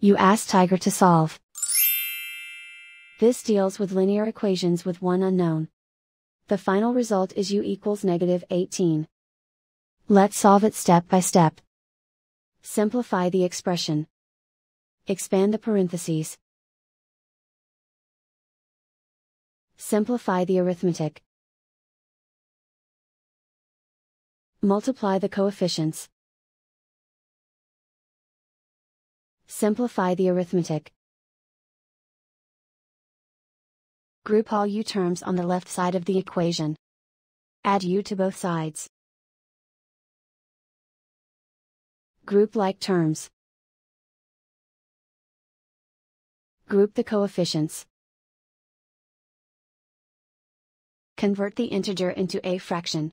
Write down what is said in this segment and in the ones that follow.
You ask Tiger to solve. This deals with linear equations with one unknown. The final result is u equals -18. Let's solve it step by step. Simplify the expression. Expand the parentheses. Simplify the arithmetic. Multiply the coefficients. Simplify the arithmetic. Group all u terms on the left side of the equation. Add u to both sides. Group like terms. Group the coefficients. Convert the integer into a fraction.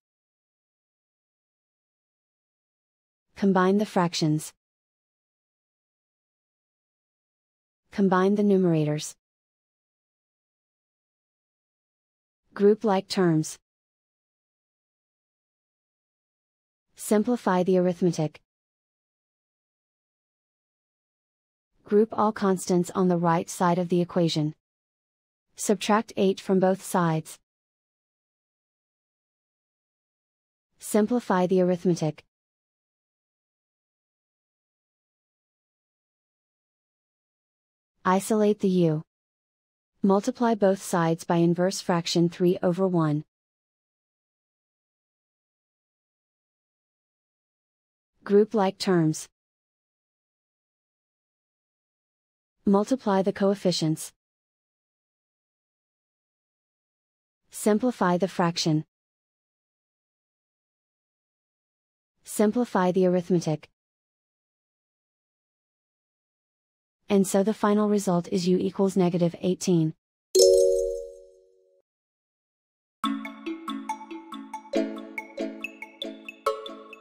Combine the fractions. Combine the numerators. Group like terms. Simplify the arithmetic. Group all constants on the right side of the equation. Subtract 8 from both sides. Simplify the arithmetic. Isolate the u. Multiply both sides by inverse fraction 3/1. Group like terms. Multiply the coefficients. Simplify the fraction. Simplify the arithmetic. And so the final result is u equals -18.